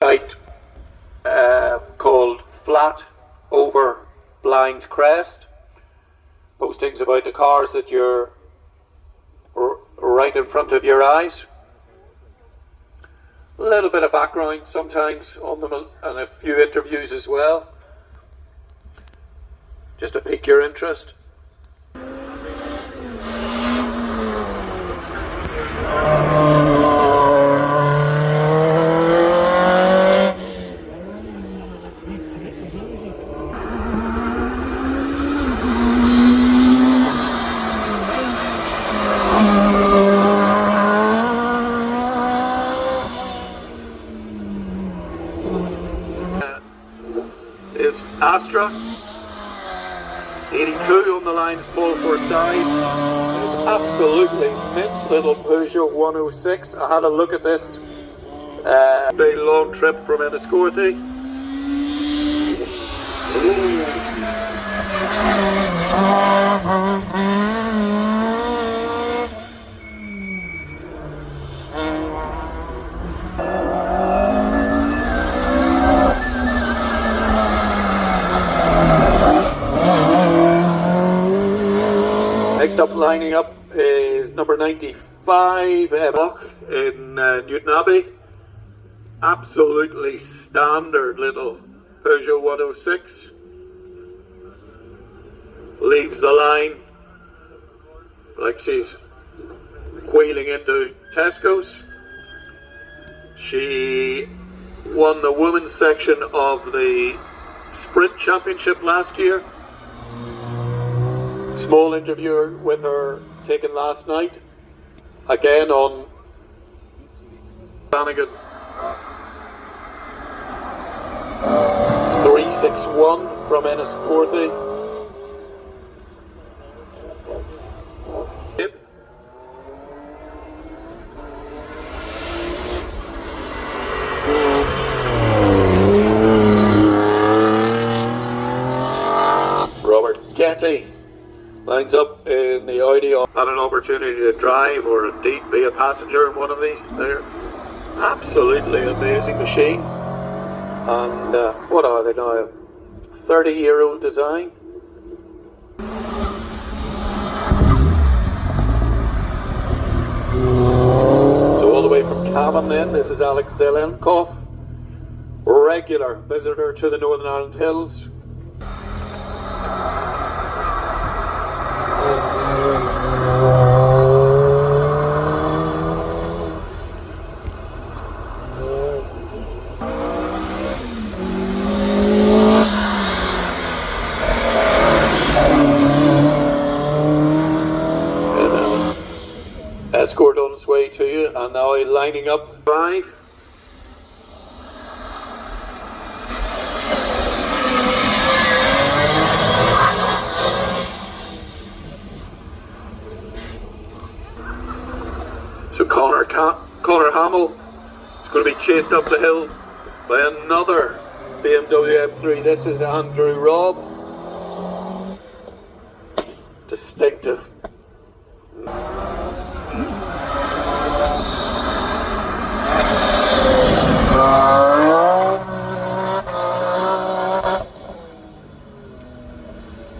Site called Flat Over Blind Crest. Postings about the cars that you're right in front of your eyes. A little bit of background sometimes on them and a few interviews as well, just to pique your interest. Is Astra 82 on the line's pull for side. It's absolutely mint little Peugeot 106. I had a look at this big long trip from Enniscorthy. Next up, lining up is number 95 in Newton Abbey. Absolutely standard little Peugeot 106. Leaves the line like she's wheeling into Tesco's. She won the women's section of the Sprint Championship last year. Small interview with her taken last night, again on Flanagan 361 from Enniscorthy. Robert Getty lines up in the Audi. Had an opportunity to drive or indeed be a passenger in one of these. They're absolutely amazing machine. And what are they now? A 30-year-old design. So all the way from Cavan then, this is Alex Zelenkoff, regular visitor to the Northern Ireland Hills. Escort on its way to you, and now lining up 5. So Connor Hamill is going to be chased up the hill by another BMW M3. This is Andrew Robb. Distinctive.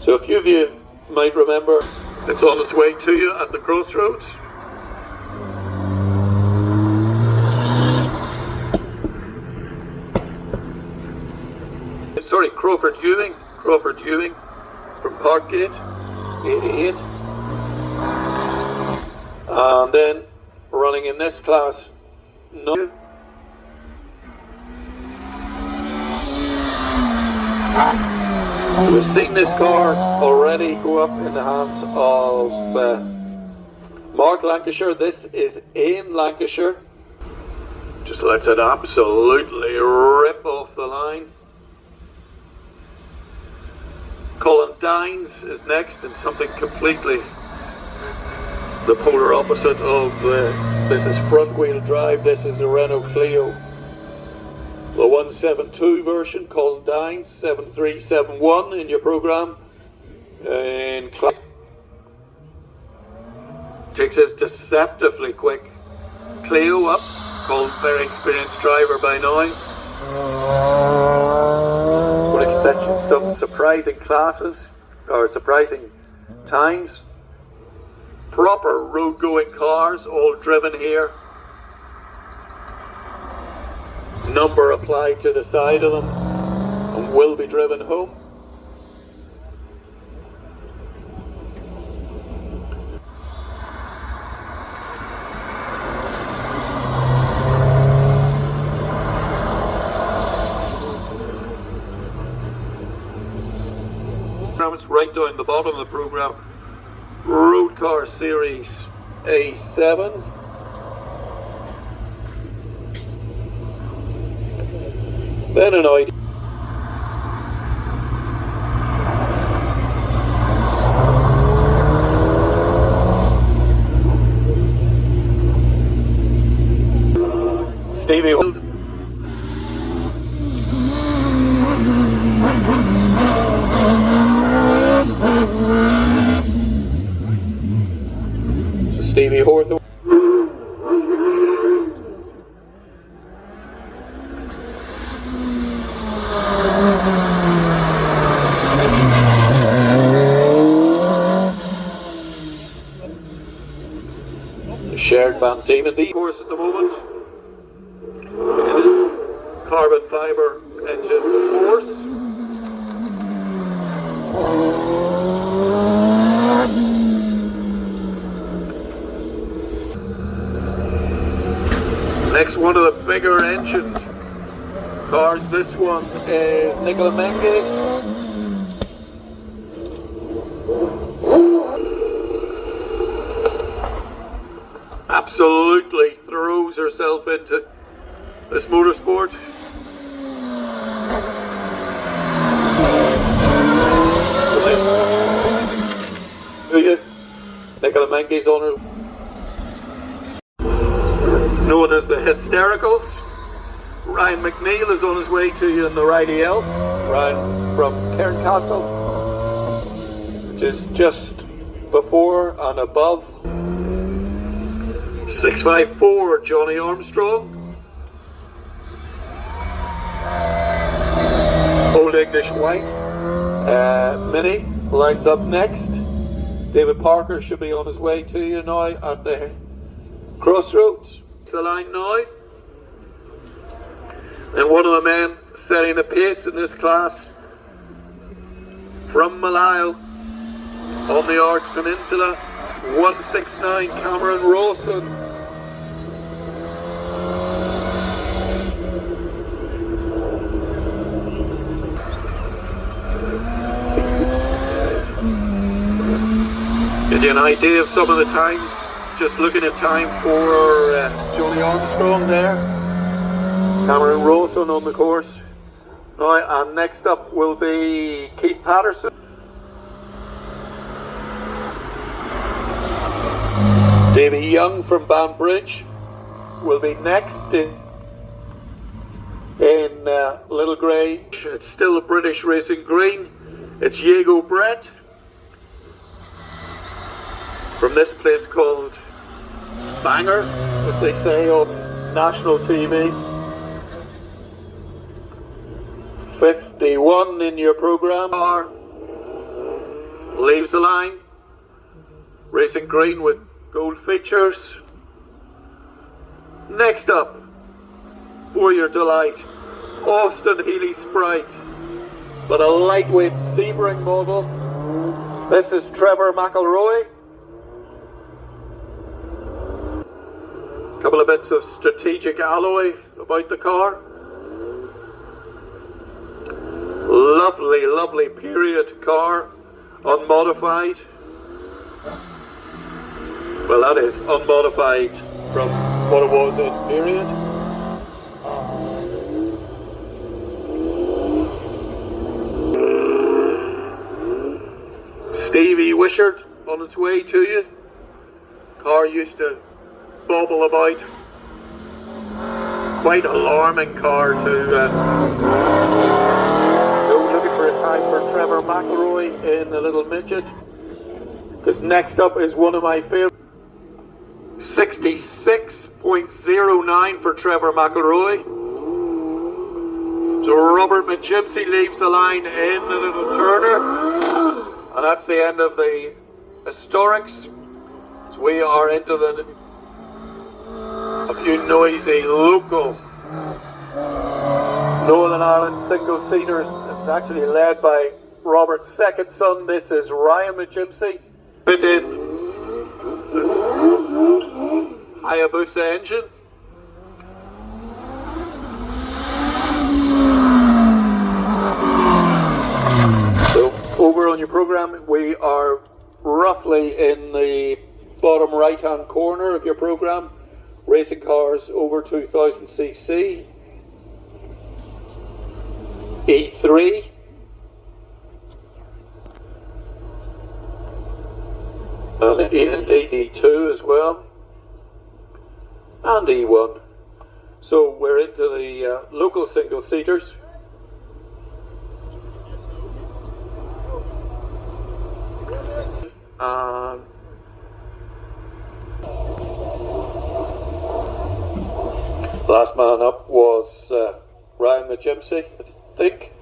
So a few of you might remember it's on its way to you at the crossroads. Sorry, Crawford Ewing from Parkgate, 88. And then running in this class, no. So we've seen this car already go up in the hands of Mark Lancashire. This is in Lancashire. Just lets it absolutely rip off the line. Colin Dines is next in something completely the polar opposite of this is front wheel drive. This is a Renault Clio. The 172 version, Colin Dines, 7371 in your program. And takes his deceptively quick Clio up. Colin's very experienced driver by now. With exception some surprising classes, or surprising times. Proper road going cars, all driven here. Number applied to the side of them and will be driven home. It's right down the bottom of the program. Road Car Series A7. Then an idea. Stevie Holt. Stevie Hawthorne. The shared Van Diemen course at the moment. It is carbon fibre engine force. Next, one of the bigger engined cars. This one is Nicola Menge. Absolutely throws herself into this motorsport. Nicola Menge's on her. Known as the Hystericals. Ryan McNeil is on his way to you in the Righty L. Ryan from Cairncastle, which is just before and above. 654 Johnny Armstrong. Old English White. Mini lines up next. David Parker should be on his way to you now at the crossroads. The line now, and one of the men setting the pace in this class from Malile on the Arts Peninsula, 169 Cameron Rawson. Get you an idea of some of the times. Just looking at time for Johnny Armstrong there. Cameron Rawson on the course. Now, and next up will be Keith Patterson. Davy Young from Banbridge will be next in Little Grey. It's still a British Racing Green. It's Diego Brett from this place called Bangor, as they say on national TV. 51 in your program. Leaves the line. Racing green with gold features. Next up, for your delight, Austin Healy Sprite, but a lightweight Sebring model. This is Trevor McElroy. Couple of bits of strategic alloy about the car. Lovely, lovely period car, unmodified. Well, that is unmodified from what it was in period. Stevie Wishart on its way to you. Car used to bobble about. Quite alarming car to go looking for a time for Trevor McElroy in the little midget. Because next up is one of my favourite. 66.09 for Trevor McElroy. So Robert McGimpsey leaves the line in the little turner, and that's the end of the historics. So we are into a few noisy local Northern Ireland single-seaters. It's actually led by Robert's second son. This is Ryan McGimpsey. Fit in this Hayabusa engine. So over on your program, we are roughly in the bottom right-hand corner of your program. Racing cars over 2000cc. E3. And E2 as well. And E1. So we're into the local single-seaters. Last man up was Ryan McGimpsey, I think.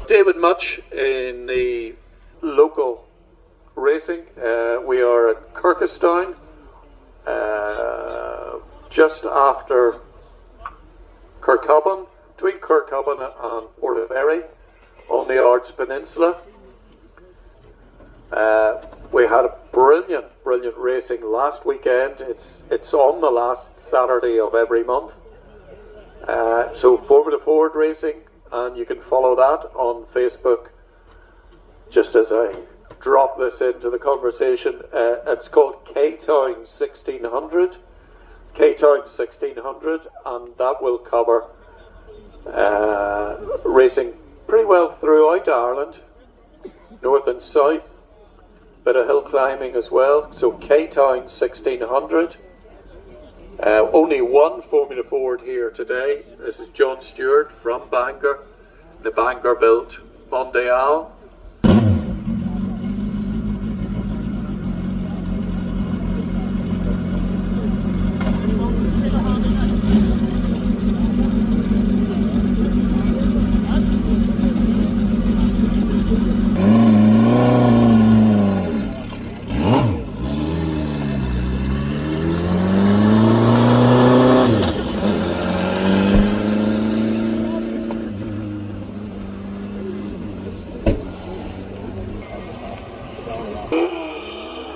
David Much in the local racing. We are at Kirkestown, just after Kirkcalban, between Kirkcalban and Portaferry on the Ards Peninsula. We had a brilliant racing last weekend. It's on the last Saturday of every month. So Formula Ford racing, and you can follow that on Facebook. Just as I drop this into the conversation, it's called K-Town 1600. K-Town 1600, and that will cover racing pretty well throughout Ireland, north and south. Bit of hill climbing as well. So K-Town 1600. Only one Formula Ford here today. This is John Stewart from Bangor, the Bangor built Mondial.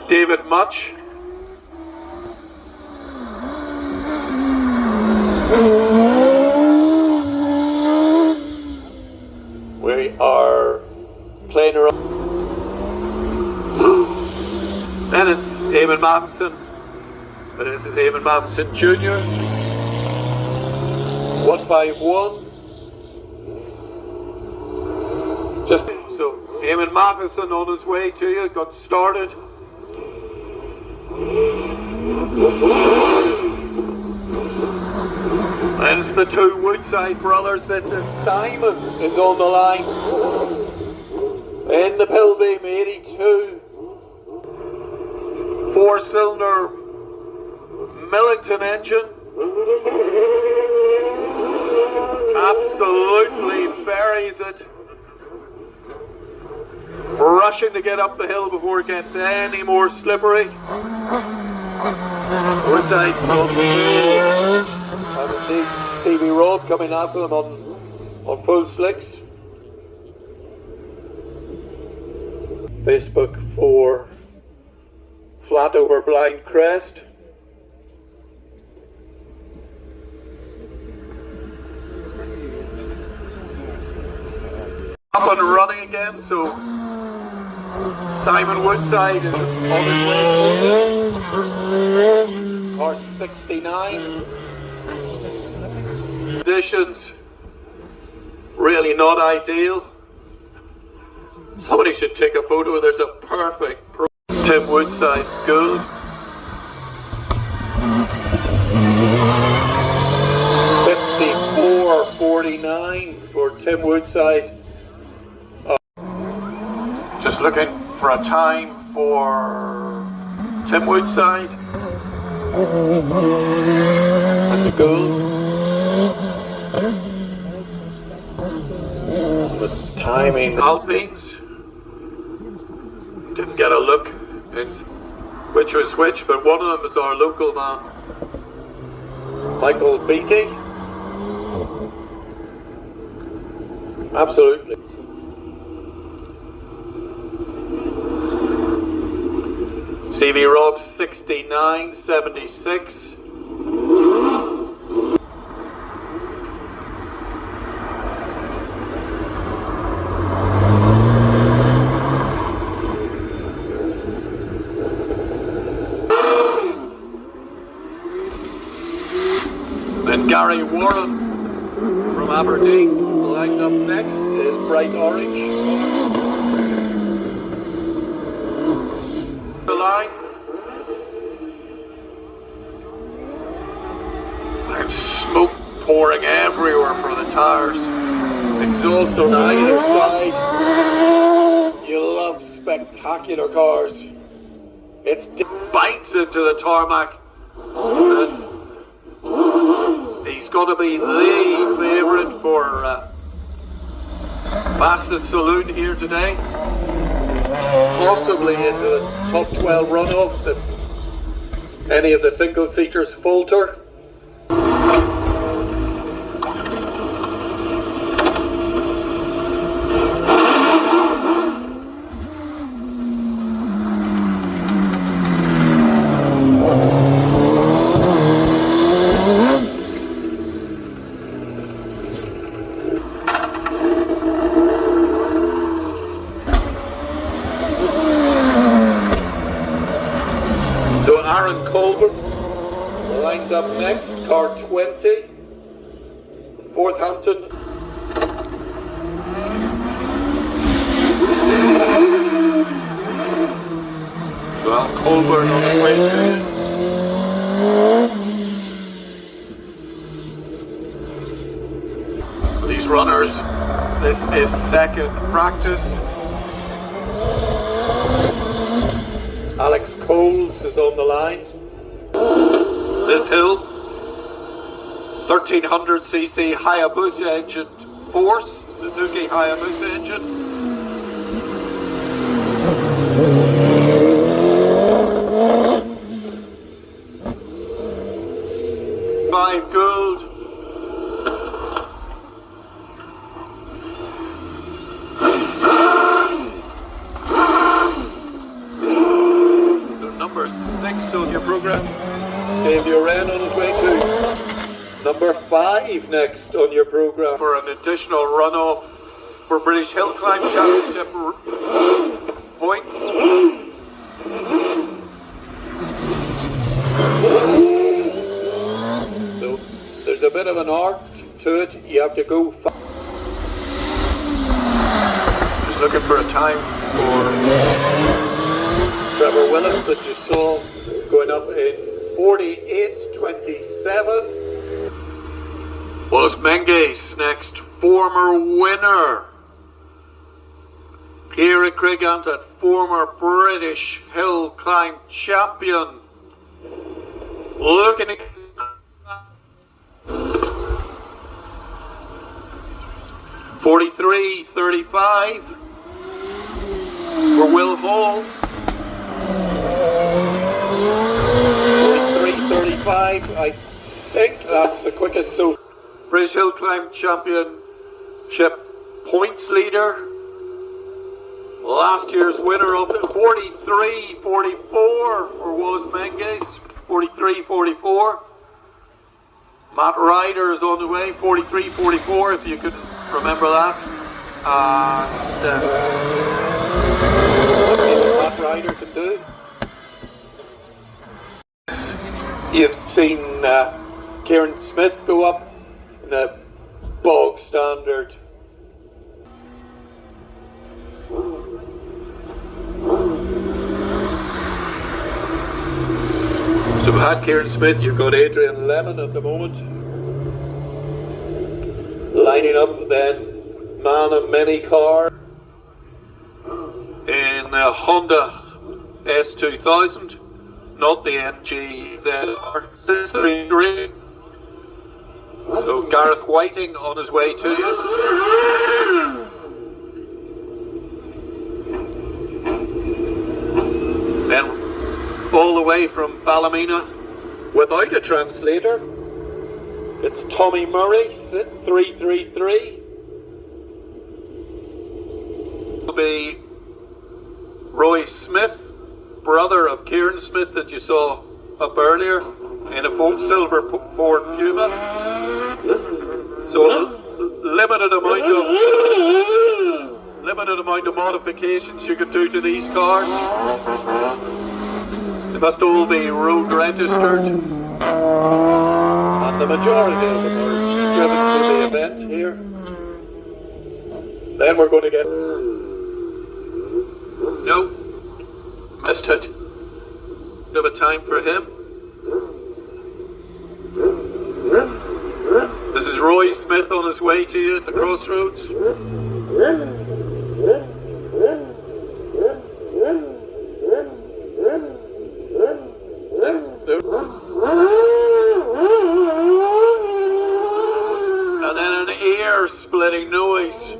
David Much. We are playing around. Then it's Eamon Matheson. But this is Eamon Matheson Jr. 151. Just so Eamon Matheson on his way to you, got started. And it's the two Woodside brothers. This is Simon is on the line in the Pilbeam 82 4-cylinder Millington engine. Absolutely buries it, rushing to get up the hill before it gets any more slippery. Woodside and Stevie Rod coming after them on full slicks. Facebook for Flat Over Blind Crest. Up and running again, so Simon Woodside is on his way. Horse 69. Conditions really not ideal. Somebody should take a photo. There's a perfect Tim Woodside school. $54.49 for Tim Woodside. Just looking for a time for Tim Woodside and the goal. The timing. Alpines didn't get a look in which was which, but one of them is our local man, Michael Beattie. Absolutely. Stevie Robbs 69.76. And Gary Warren from Aberdeen lines up next is bright orange. The line. And smoke pouring everywhere for the tires. Exhaust on either side. You love spectacular cars. It bites into the tarmac. He's going to be the favourite for fastest saloon here today. Possibly into the top 12 runoffs if any of the single-seaters falter. Lines up next, car 20, Forthampton. Well, Colburn on the way to these runners. This is second practice. Alex Coles is on the line. This hill, 1300cc Hayabusa engine force, Suzuki Hayabusa engine. Five gold. So number 6 on your program. Dave Uran on his way to number 5 next on your programme for an additional runoff for British Hill Climb Championship points. So there's a bit of an art to it. You have to go fast. Just looking for a time for Trevor Willis that you saw going up in 48.27. Wallace Menges next, former winner. Here at Craigantlet, former British Hill Climb champion. Looking at 43.35 for Will Hall. 43.35, I think that's the quickest. So, British Hill Climb Championship points leader. Last year's winner of it, 43.44 for Wallace Menges. 43.44. Matt Ryder is on the way, 43.44 if you could remember that. And let's see what Matt Ryder can do. You've seen Kieran Smith go up in a bog standard. So we've had Kieran Smith, you've got Adrian Lemon at the moment. Lining up then, man of many car in a Honda S2000. Not the MG ZR 633. So Gareth Whiting on his way to you. Then all the way from Ballymena without a translator, it's Tommy Murray, 333. Will be Roy Smith, brother of Kieran Smith that you saw up earlier in a silver Ford Puma. So limited amount of modifications you can do to these cars. They must all be road registered, and the majority of them are driven to the event here. Then we're going to get... No, missed it. Give a time for him. This is Roy Smith on his way to you at the crossroads. And then an ear-splitting noise.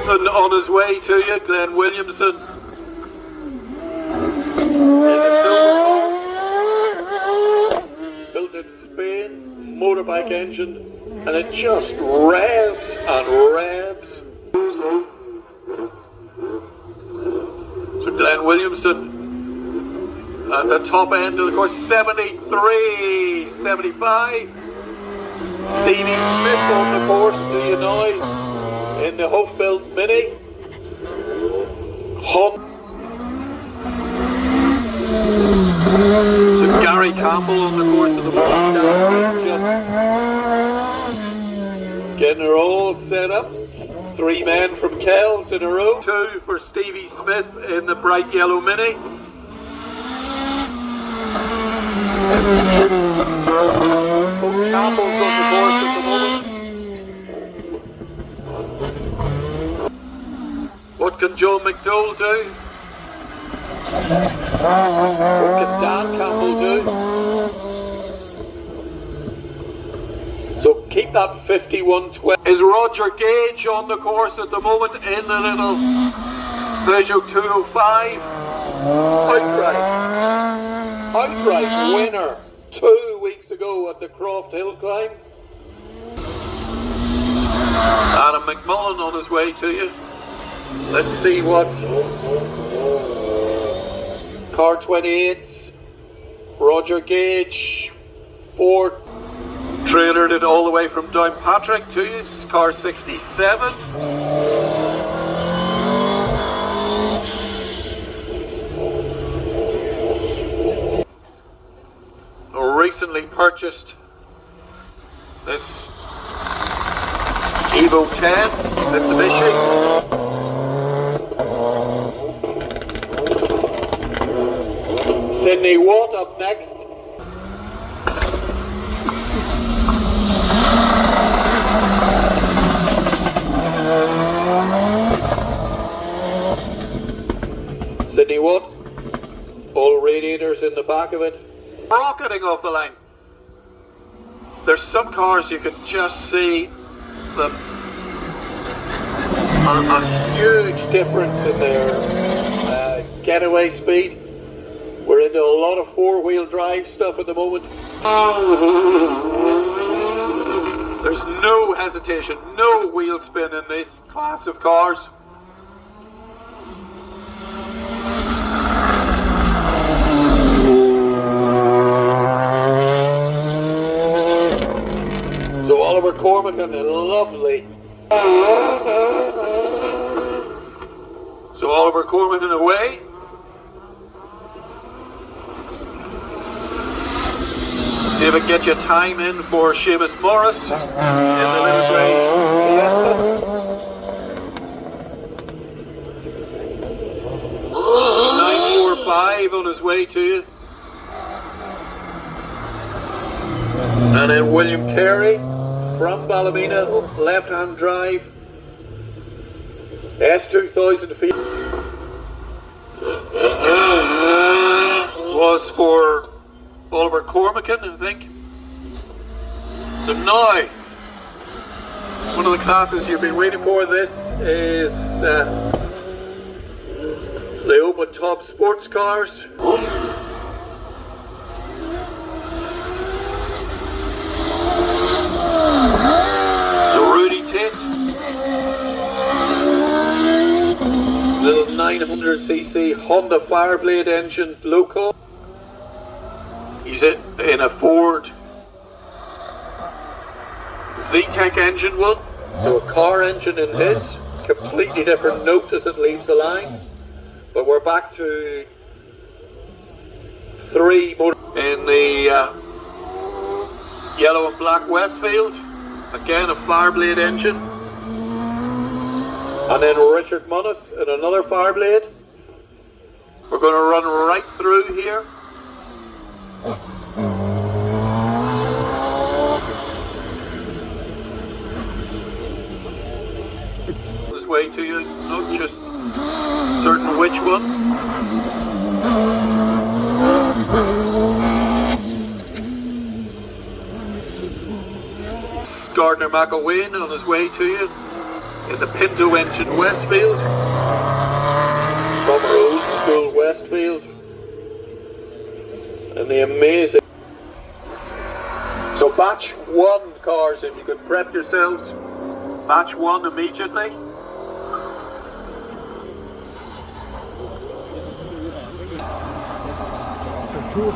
And on his way to you, Glenn Williamson. Built in Spain, motorbike engine, and it just revs and revs. So Glenn Williamson at the top end of the course, 73, 75. Stevie Smith on the course to you now in the Hope-built Mini. So Gary Campbell on the course of the morning, getting her all set up. 3 men from Kells in a row. 2 for Stevie Smith in the bright yellow Mini. Campbell's on the course at the moment. What can Joe McDowell do? What can Dan Campbell do? So keep that 51-20. Is Roger Gage on the course at the moment in the little Peugeot 205? Outright winner 2 weeks ago at the Croft Hillclimb. Adam McMullen on his way to you. Let's see what car 28, Roger Gage, Ford, trailered it all the way from Downpatrick to you, car 67. Recently purchased this Evo 10 Mitsubishi. Sydney Watt up next. Sydney Watt, all radiators in the back of it. Rocketing off the line. There's some cars you can just see a huge difference in their getaway speed. We're into a lot of 4-wheel drive stuff at the moment. There's no hesitation, no wheel spin in this class of cars. So Oliver Cormacan, lovely. So Oliver Cormacan away. See if we can get you time in for Seamus Morris in the little grey Fiesta. 945 on his way to you. And then William Carey from Ballymena, left-hand drive, S2000 feet. Was for Oliver Cormacan, I think. So now, one of the classes you've been waiting for, this is the open top sports cars. So Rudy Tate, little 900cc Honda Fireblade engine loco. He's in a Ford Z-Tech engine one, so a car engine in his, completely different note as it leaves the line. But we're back to 3 more in the yellow and black Westfield, again a Fireblade engine. And then Richard Munnis in another Fireblade. We're going to run right through here. This way to you, not just certain which one. Gardner McElwain on his way to you in the Pinto engine Westfield, from our old school Westfield, and the amazing. So batch 1 cars, if you could prep yourselves, batch 1 immediately. Cool.